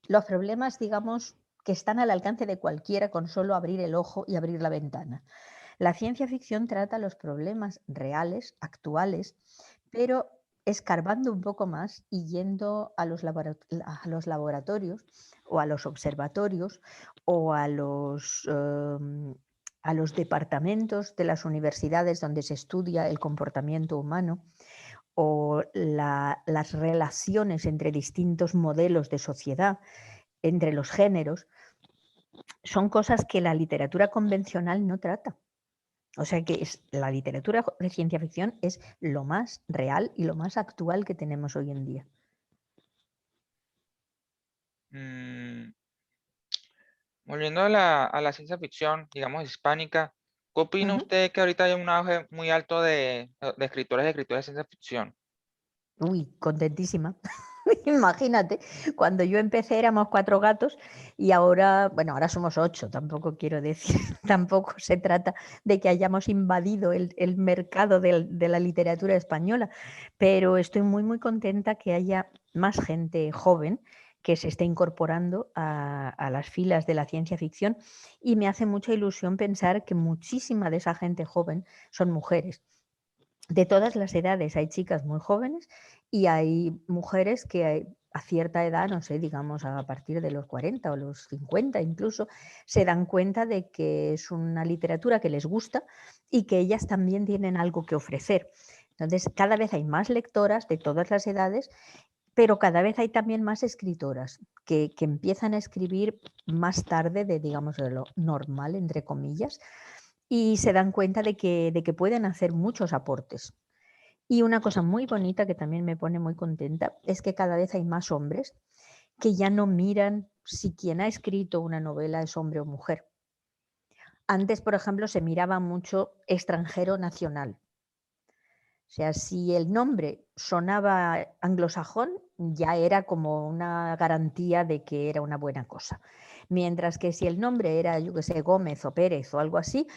los problemas, digamos, que están al alcance de cualquiera con solo abrir el ojo y abrir la ventana. La ciencia ficción trata los problemas reales, actuales, pero escarbando un poco más y yendo a los laboratorios o a los observatorios o a los departamentos de las universidades donde se estudia el comportamiento humano o las relaciones entre distintos modelos de sociedad, entre los géneros, son cosas que la literatura convencional no trata. O sea que la literatura de ciencia ficción es lo más real y lo más actual que tenemos hoy en día. Mm, Volviendo a la ciencia ficción, digamos, hispánica, ¿qué opina usted que ahorita hay un auge muy alto de escritores y escritoras de ciencia ficción? Uy, contentísima. Imagínate, cuando yo empecé éramos 4 gatos y ahora, bueno, ahora somos 8, tampoco quiero decir, tampoco se trata de que hayamos invadido el mercado de la literatura española, pero estoy muy contenta que haya más gente joven que se esté incorporando a las filas de la ciencia ficción y me hace mucha ilusión pensar que muchísima de esa gente joven son mujeres. De todas las edades, hay chicas muy jóvenes y hay mujeres que a cierta edad, no sé, digamos a partir de los 40 o los 50 incluso, se dan cuenta de que es una literatura que les gusta y que ellas también tienen algo que ofrecer. Entonces, cada vez hay más lectoras de todas las edades, pero cada vez hay también más escritoras que empiezan a escribir más tarde digamos, de lo normal, entre comillas, y se dan cuenta de que pueden hacer muchos aportes. Y una cosa muy bonita que también me pone muy contenta es que cada vez hay más hombres que ya no miran si quien ha escrito una novela es hombre o mujer. Antes, por ejemplo, se miraba mucho extranjero nacional. O sea, si el nombre sonaba anglosajón, ya era como una garantía de que era una buena cosa. Mientras que si el nombre era, yo qué sé, Gómez o Pérez o algo así,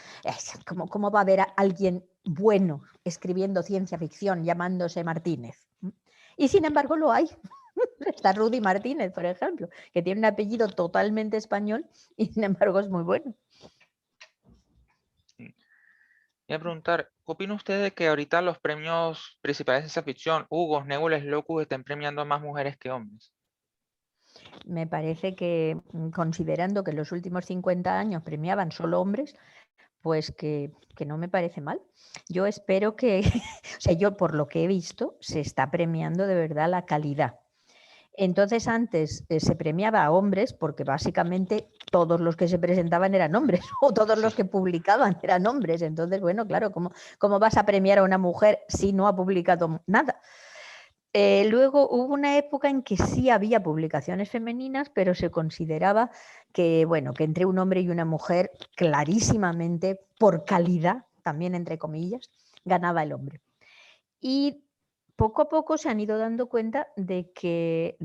¿cómo va a haber a alguien bueno escribiendo ciencia ficción llamándose Martínez? Y sin embargo lo hay. Está Rudy Martínez, por ejemplo, que tiene un apellido totalmente español y sin embargo es muy bueno. Voy a preguntar, ¿qué opina usted de que ahorita los premios principales de ciencia ficción, Hugos, Nébulas, Locus, estén premiando a más mujeres que hombres? Me parece que, considerando que en los últimos 50 años premiaban solo hombres, pues que no me parece mal. Yo espero que, o sea, yo por lo que he visto, se está premiando de verdad la calidad. Entonces antes se premiaba a hombres porque básicamente todos los que se presentaban eran hombres o todos los Sí. que publicaban eran hombres. Entonces, bueno, claro, ¿cómo vas a premiar a una mujer si no ha publicado nada? Luego hubo una época en que sí había publicaciones femeninas, pero se consideraba que, bueno, que entre un hombre y una mujer, clarísimamente, por calidad, también entre comillas, ganaba el hombre. Y poco a poco se han ido dando cuenta de que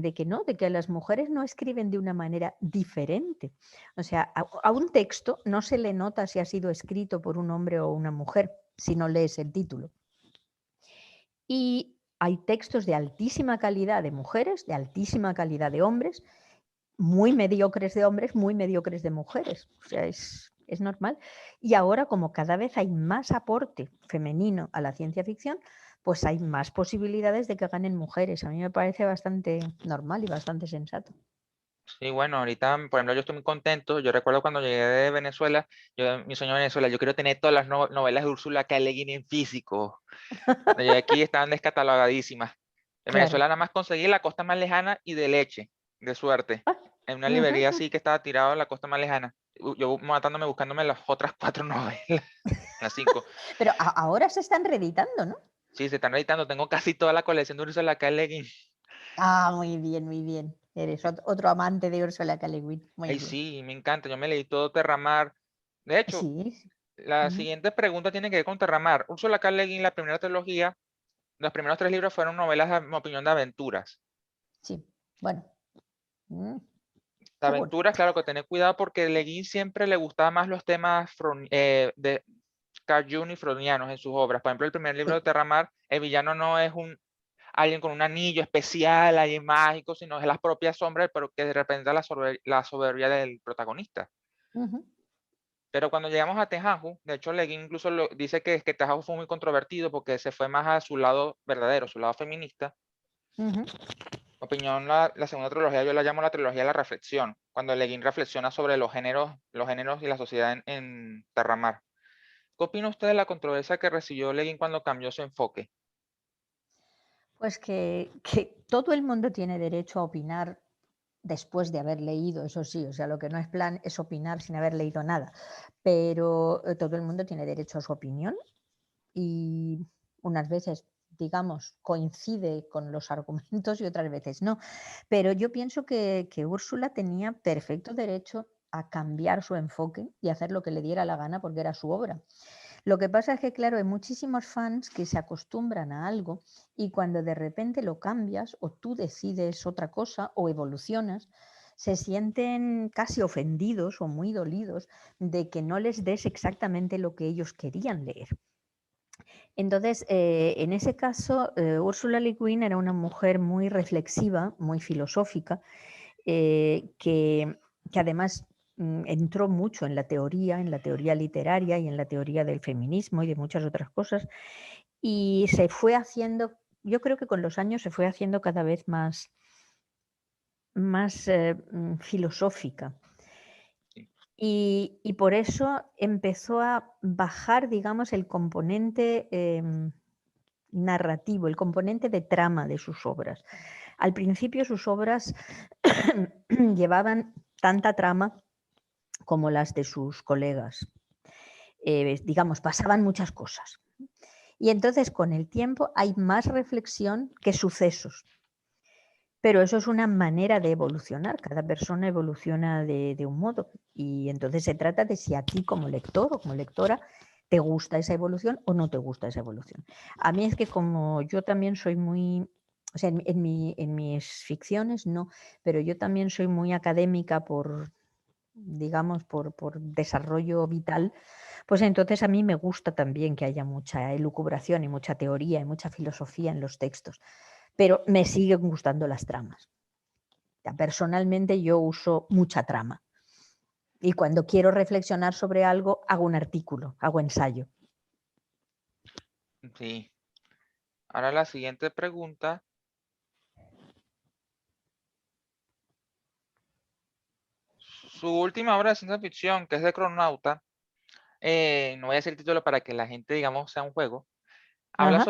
las mujeres no escriben de una manera diferente. O sea, a un texto no se le nota si ha sido escrito por un hombre o una mujer, si no lees el título. Y hay textos de altísima calidad de mujeres, de altísima calidad de hombres, muy mediocres de hombres, muy mediocres de mujeres. O sea, es normal. Y ahora, como cada vez hay más aporte femenino a la ciencia ficción, pues hay más posibilidades de que ganen mujeres. A mí me parece bastante normal y bastante sensato. Sí, bueno, ahorita, por ejemplo, yo estoy muy contento. Yo recuerdo cuando llegué de Venezuela, mi sueño de Venezuela, yo quiero tener todas las novelas de Úrsula K. Le Guin en físico. Cuando llegué aquí estaban descatalogadísimas. En Claro. Venezuela nada más conseguí La Costa Más Lejana y De Leche, de suerte. Ah, En una ujú. librería así que estaba tirado en La Costa Más Lejana. Yo matándome, buscándome las otras 4 novelas, las 5. Pero ahora se están reeditando, ¿no? Sí, se están editando. Tengo casi toda la colección de Úrsula K. Le Guin. Ah, muy bien, muy bien. Eres otro amante de Ursula K. Le Guin. Muy Ay, bien. sí, me encanta. Yo me leí todo Terramar. De hecho, Sí. Sí. la Ujú. siguiente pregunta tiene que ver con Terramar. Úrsula K. Le Guin, la primera trilogía, los primeros 3 libros fueron novelas, a mi opinión, de aventuras. Sí. Bueno, mm, De seguro. aventuras, claro que tener cuidado porque Le Guin siempre le gustaba más los temas de Carl Jung y freudianos en sus obras. Por ejemplo, el primer libro de Sí. Terramar, el villano no es alguien con un anillo especial, alguien mágico, sino es la propia sombra, pero que representa la soberbia del protagonista. Ujú, Pero cuando llegamos a Tejanju, de hecho, Le Guin incluso dice que Tejanju fue muy controvertido porque se fue más a su lado verdadero, su lado feminista. ujú. Opinión, la segunda trilogía yo la llamo la trilogía de la reflexión, cuando Le Guin reflexiona sobre los géneros y la sociedad en Terramar. ¿Qué opina usted de la controversia que recibió Le Guin cuando cambió su enfoque? Pues que todo el mundo tiene derecho a opinar después de haber leído, eso sí, o sea, lo que no es plan es opinar sin haber leído nada, pero todo el mundo tiene derecho a su opinión y unas veces, digamos, coincide con los argumentos y otras veces no. Pero yo pienso que Úrsula tenía perfecto derecho a cambiar su enfoque y hacer lo que le diera la gana porque era su obra. Lo que pasa es que, claro, hay muchísimos fans que se acostumbran a algo y cuando de repente lo cambias o tú decides otra cosa o evolucionas, se sienten casi ofendidos o muy dolidos de que no les des exactamente lo que ellos querían leer. Entonces, en ese caso, Ursula Le Guin era una mujer muy reflexiva, muy filosófica, que además entró mucho en la teoría literaria y en la teoría del feminismo y de muchas otras cosas, y se fue haciendo, yo creo que con los años se fue haciendo cada vez más filosófica. Sí. Y por eso empezó a bajar, digamos, el componente narrativo, el componente de trama de sus obras. Al principio sus obras llevaban tanta trama como las de sus colegas. Digamos, pasaban muchas cosas. Y entonces con el tiempo hay más reflexión que sucesos. Pero eso es una manera de evolucionar. Cada persona evoluciona de un modo. Y entonces se trata de si a ti como lector o como lectora te gusta esa evolución o no te gusta esa evolución. A mí es que como yo también soy muy, o sea, en mis ficciones no, pero yo también soy muy académica por, digamos, por desarrollo vital, pues entonces a mí me gusta también que haya mucha elucubración y mucha teoría y mucha filosofía en los textos, pero me siguen gustando las tramas. Personalmente yo uso mucha trama y cuando quiero reflexionar sobre algo hago un artículo, hago ensayo. Sí. Ahora la siguiente pregunta. Su última obra de ciencia ficción, que es de Cronauta, no voy a decir el título para que la gente, digamos, sea un juego. habla Ajá.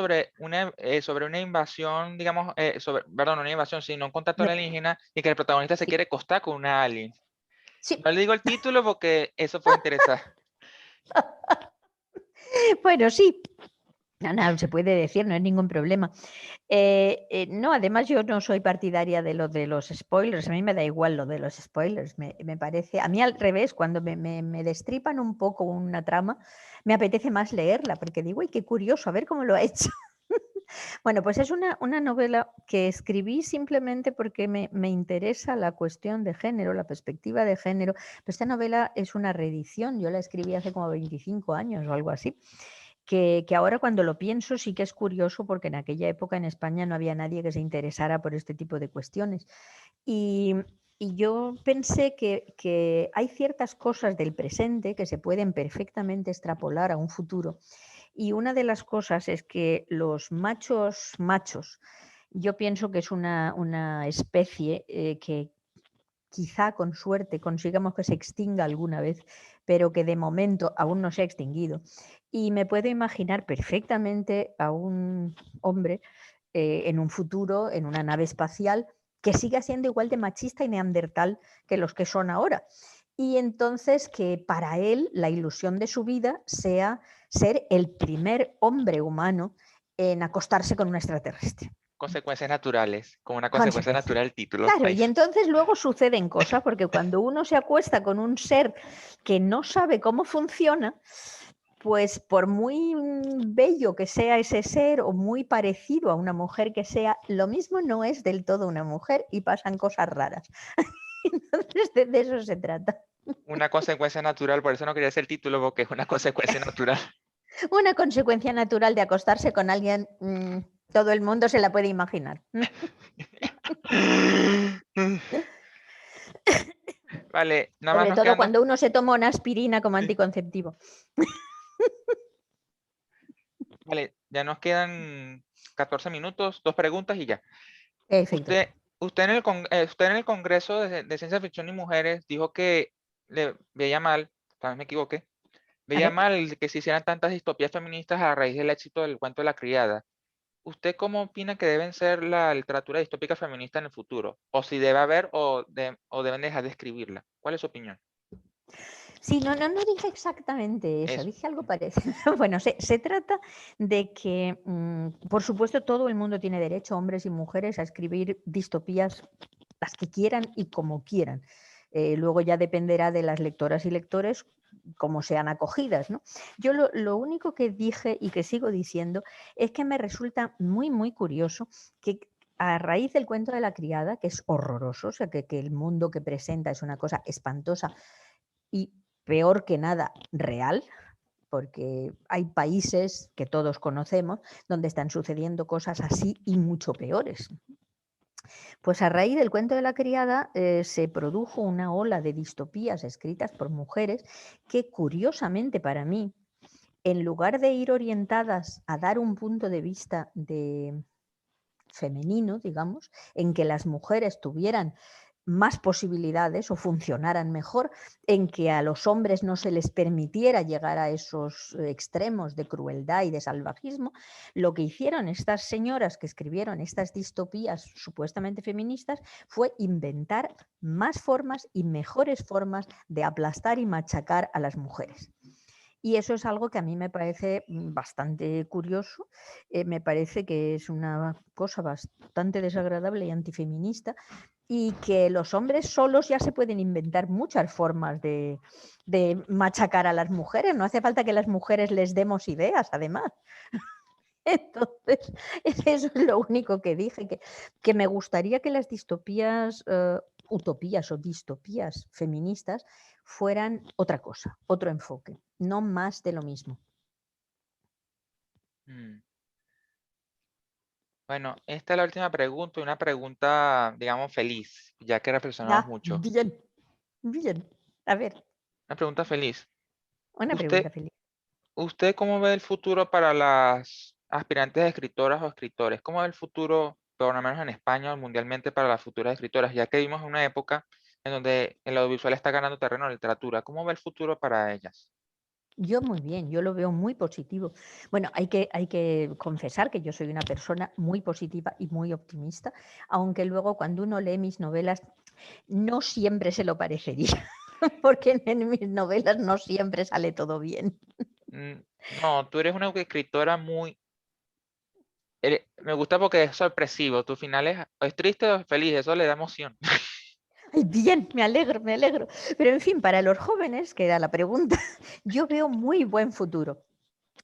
sobre una invasión, digamos, perdón, no una invasión, sino un contacto No, alienígena y que el protagonista se sí, quiere acostar con una alien. No sí. le digo el título porque eso puede interesar. Bueno, sí. No, no, se puede decir, no hay ningún problema. No, además yo no soy partidaria de lo de los spoilers, a mí me da igual lo de los spoilers, me parece, a mí al revés, cuando me destripan un poco una trama, me apetece más leerla, porque digo, uy, qué curioso, a ver cómo lo ha hecho. Bueno, pues es una novela que escribí simplemente porque me interesa la cuestión de género, la perspectiva de género, pero esta novela es una reedición, yo la escribí hace como 25 años o algo así, que ahora cuando lo pienso sí que es curioso porque en aquella época en España no había nadie que se interesara por este tipo de cuestiones. Y, y yo pensé que hay ciertas cosas del presente que se pueden perfectamente extrapolar a un futuro. Y una de las cosas es que los machos, yo pienso que es una especie que quizá con suerte consigamos que se extinga alguna vez, pero que de momento aún no se ha extinguido. Y me puedo imaginar perfectamente a un hombre en un futuro, en una nave espacial, que siga siendo igual de machista y neandertal que los que son ahora. Y entonces que para él la ilusión de su vida sea ser el primer hombre humano en acostarse con un extraterrestre. Consecuencias naturales, como una consecuencia Consecuencia. natural del título. Claro, Ahí y entonces luego suceden cosas, porque cuando uno se acuesta con un ser que no sabe cómo funciona, pues por muy bello que sea ese ser o muy parecido a una mujer que sea, lo mismo no es del todo una mujer y pasan cosas raras. Entonces de eso se trata. una consecuencia natural, por eso no quería decir el título porque es una consecuencia natural. Una consecuencia natural de acostarse con alguien, todo el mundo se la puede imaginar. Vale, nada más Sobre nos todo quedan dos. cuando uno se toma una aspirina como Sí. anticonceptivo. Vale, ya nos quedan 14 minutos, dos preguntas y ya. Perfecto. Usted en el Congreso de Ciencia Ficción y Mujeres dijo que le veía mal, tal vez me equivoqué, A veía ver. mal que se hicieran tantas distopías feministas a raíz del éxito del cuento de la criada. ¿Usted cómo opina que deben ser la literatura distópica feminista en el futuro? O si debe haber o deben dejar de escribirla. ¿Cuál es su opinión? Sí, no dije exactamente eso, Eso. dije algo parecido. Bueno, se trata de que, por supuesto, todo el mundo tiene derecho, hombres y mujeres, a escribir distopías las que quieran y como quieran. Luego ya dependerá de las lectoras y lectores cómo sean acogidas, ¿no? Yo lo único que dije y que sigo diciendo es que me resulta muy, muy curioso que a raíz del cuento de la criada, que es horroroso, o sea, que el mundo que presenta es una cosa espantosa y peor que nada real, porque hay países que todos conocemos donde están sucediendo cosas así y mucho peores. Pues a raíz del cuento de la criada se produjo una ola de distopías escritas por mujeres que curiosamente para mí, en lugar de ir orientadas a dar un punto de vista de femenino, digamos, en que las mujeres tuvieran más posibilidades o funcionaran mejor, en que a los hombres no se les permitiera llegar a esos extremos de crueldad y de salvajismo, lo que hicieron estas señoras que escribieron estas distopías supuestamente feministas fue inventar más formas y mejores formas de aplastar y machacar a las mujeres. Y eso es algo que a mí me parece bastante curioso, me parece que es una cosa bastante desagradable y antifeminista y que los hombres solos ya se pueden inventar muchas formas de machacar a las mujeres, no hace falta que las mujeres les demos ideas, además. Entonces, eso es lo único que dije, que me gustaría que las distopías, utopías o distopías feministas fueran otra cosa, otro enfoque, no más de lo mismo. Mm. Bueno, esta es la última pregunta, una pregunta, digamos, feliz, ya que reflexionamos Ah, mucho. bien, bien. A ver, Una pregunta feliz. una ¿Usted, pregunta feliz. usted cómo ve el futuro para las aspirantes de escritoras o escritores? ¿Cómo ve el futuro, por lo menos en España o mundialmente, para las futuras escritoras? Ya que vimos una época en donde el audiovisual está ganando terreno en la literatura. ¿Cómo ve el futuro para ellas? Yo muy bien, yo lo veo muy positivo. Bueno, hay que confesar que yo soy una persona muy positiva y muy optimista, aunque luego cuando uno lee mis novelas no siempre se lo parecería, porque en mis novelas no siempre sale todo bien. Mm, No, tú eres una escritora muy... me gusta porque es sorpresivo. Tu final es triste o es feliz, eso le da emoción. Ay, bien, me alegro, me alegro. Pero en fin, para los jóvenes, que era la pregunta, yo veo muy buen futuro.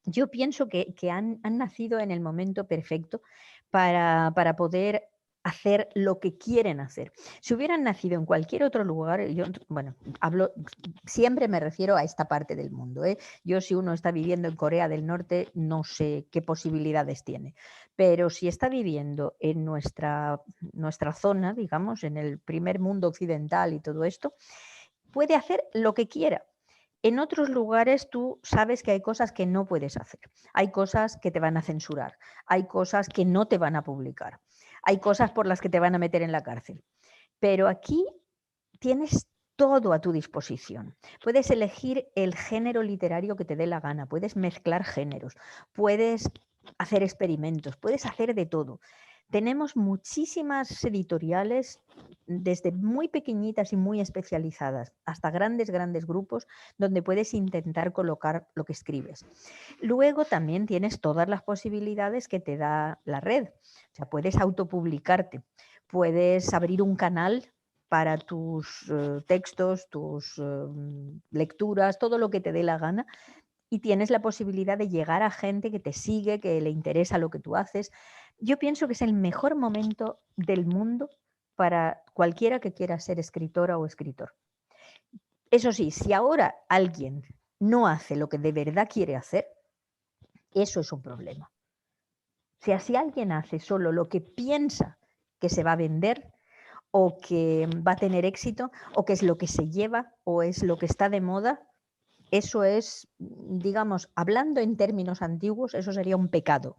Yo pienso que han nacido en el momento perfecto para poder hacer lo que quieren hacer. Si hubieran nacido en cualquier otro lugar, yo, bueno, hablo, siempre me refiero a esta parte del mundo, ¿eh? Yo, si uno está viviendo en Corea del Norte, no sé qué posibilidades tiene, pero si está viviendo en nuestra zona, digamos, en el primer mundo occidental y todo esto, puede hacer lo que quiera. En otros lugares tú sabes que hay cosas que no puedes hacer, hay cosas que te van a censurar, hay cosas que no te van a publicar, hay cosas por las que te van a meter en la cárcel. Pero aquí tienes todo a tu disposición. Puedes elegir el género literario que te dé la gana, puedes mezclar géneros, puedes hacer experimentos, puedes hacer de todo. Tenemos muchísimas editoriales, desde muy pequeñitas y muy especializadas hasta grandes, grandes grupos, donde puedes intentar colocar lo que escribes. Luego también tienes todas las posibilidades que te da la red. O sea, puedes autopublicarte, puedes abrir un canal para tus textos, tus lecturas, todo lo que te dé la gana, y tienes la posibilidad de llegar a gente que te sigue, que le interesa lo que tú haces. Yo pienso que es el mejor momento del mundo para cualquiera que quiera ser escritora o escritor. Eso sí, si ahora alguien no hace lo que de verdad quiere hacer, eso es un problema. O sea, si alguien hace solo lo que piensa que se va a vender, o que va a tener éxito, o que es lo que se lleva, o es lo que está de moda, eso es, digamos, hablando en términos antiguos, eso sería un pecado.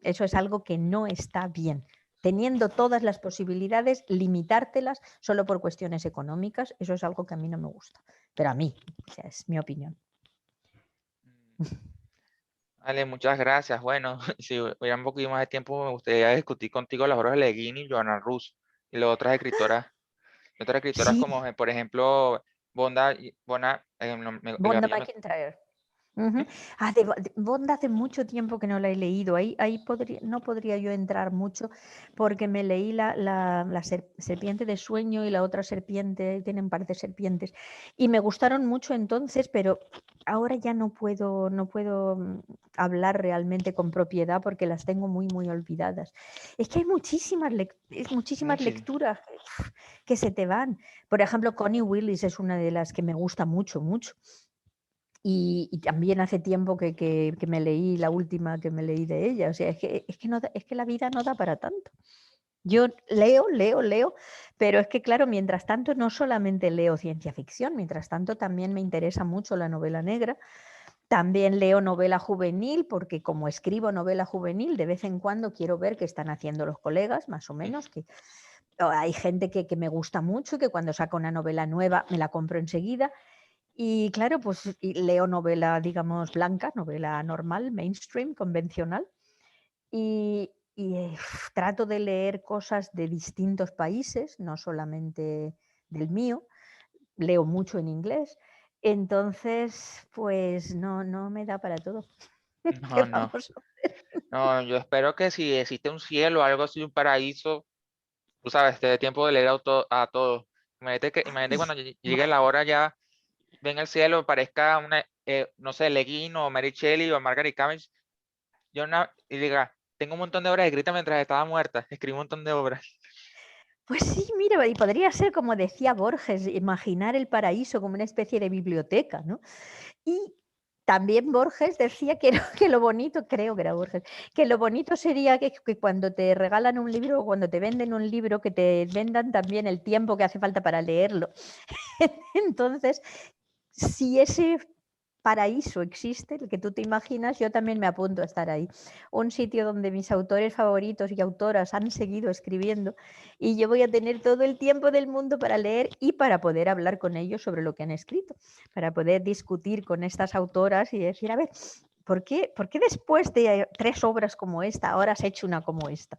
Eso es algo que no está bien. Teniendo todas las posibilidades, limitártelas solo por cuestiones económicas, eso es algo que a mí no me gusta. Pero a mí, o sea, es mi opinión. Vale, muchas gracias. Bueno, si hubiera un poquito más de tiempo, me gustaría discutir contigo las obras de Le Guin y Joanna Rus y las otras escritoras Sí, como, por ejemplo, Bonda, el Bonda apellido McIntyre. ¿Mm? Ujú. De Bond hace mucho tiempo que no la he leído. Ahí no podría yo entrar mucho porque me leí la serpiente de sueño y la otra serpiente, tienen par de serpientes, y me gustaron mucho entonces, pero ahora ya no puedo hablar realmente con propiedad porque las tengo muy, muy olvidadas. Es que hay muchísimas Sí. lecturas que se te van. Por ejemplo, Connie Willis es una de las que me gusta mucho, mucho. Y también hace tiempo que me leí la última que me leí de ella. O sea, es que la vida no da para tanto. Yo leo, pero es que, claro, mientras tanto no solamente leo ciencia ficción, mientras tanto también me interesa mucho la novela negra. También leo novela juvenil, porque como escribo novela juvenil, de vez en cuando quiero ver qué están haciendo los colegas, más o menos, que hay gente que me gusta mucho y que cuando saca una novela nueva me la compro enseguida. Y claro, pues leo novela, digamos, blanca, novela normal, mainstream, convencional, y trato de leer cosas de distintos países, no solamente del mío, leo mucho en inglés, entonces, pues no me da para todo. ¿Qué No, no, vamos? no, yo espero que si existe un cielo, algo así, un paraíso, tú sabes, te dé tiempo de leer a todos. Imagínate Ay, cuando llegue la hora ya, ven el cielo, parezca una, no sé, Le Guin o Mary Shelley o Margaret Cavendish, y diga, tengo un montón de obras escritas mientras estaba muerta, escribí un montón de obras. pues sí, mira, y podría ser como decía Borges, imaginar el paraíso como una especie de biblioteca, ¿no? Y también Borges decía que lo bonito, creo que era Borges, que lo bonito sería que cuando te regalan un libro o cuando te venden un libro, que te vendan también el tiempo que hace falta para leerlo. Entonces, si ese paraíso existe, el que tú te imaginas, yo también me apunto a estar ahí. Un sitio donde mis autores favoritos y autoras han seguido escribiendo y yo voy a tener todo el tiempo del mundo para leer y para poder hablar con ellos sobre lo que han escrito, para poder discutir con estas autoras y decir, a ver, ¿por qué después de 3 obras como esta, ahora has hecho una como esta?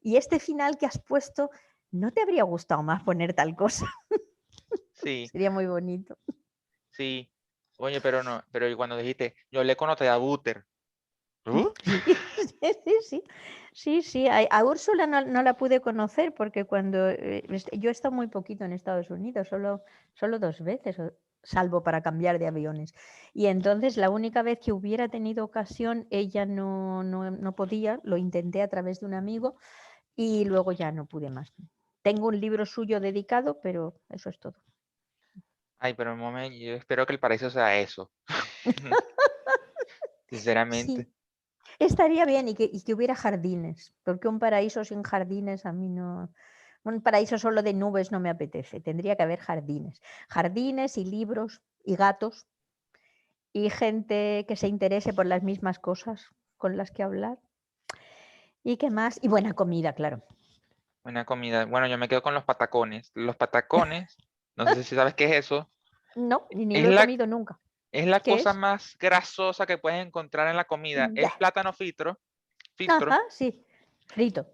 Y este final que has puesto, ¿no te habría gustado más poner tal cosa? Sí, Sería muy bonito. sí. Oye, pero no, pero y cuando dijiste, yo le conozco a Butter. ¿Uh? Sí, sí, sí. Sí, sí. A Úrsula no la pude conocer porque cuando yo he estado muy poquito en Estados Unidos, solo 2 veces, salvo para cambiar de aviones. Y entonces la única vez que hubiera tenido ocasión, ella no podía, lo intenté a través de un amigo y luego ya no pude más. Tengo un libro suyo dedicado, pero eso es todo. Ay, pero un momento, yo espero que el paraíso sea eso. Sinceramente. Sí, estaría bien y que hubiera jardines, porque un paraíso sin jardines a mí no. Un paraíso solo de nubes no me apetece. Tendría que haber jardines. Jardines y libros y gatos y gente que se interese por las mismas cosas con las que hablar. ¿Y qué más? Y buena comida, claro. Buena comida. Bueno, yo me quedo con los patacones. Los patacones, no sé si sabes qué es eso. No, ni Es lo he la, comido nunca. es la ¿Qué cosa es? más grasosa que puedes encontrar en la comida. Es Ya. plátano filtro Ajá, sí. Frito.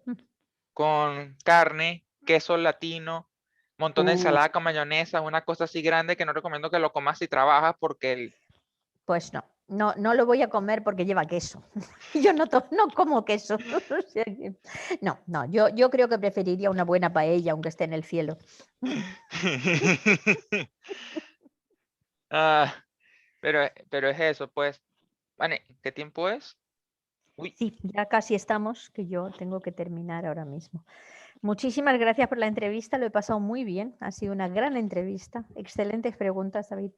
con carne, queso latino, montón de Uh, ensalada con mayonesa, una cosa así grande que no recomiendo que lo comas si trabajas porque pues no. No lo voy a comer porque lleva queso. Yo no como queso. O sea no, yo creo que preferiría una buena paella aunque esté en el cielo. Ah, pero es eso, pues. Vale, ¿qué tiempo es? Uy, Sí, ya casi estamos, que yo tengo que terminar ahora mismo. Muchísimas gracias por la entrevista, lo he pasado muy bien, ha sido una gran entrevista. Excelentes preguntas, David.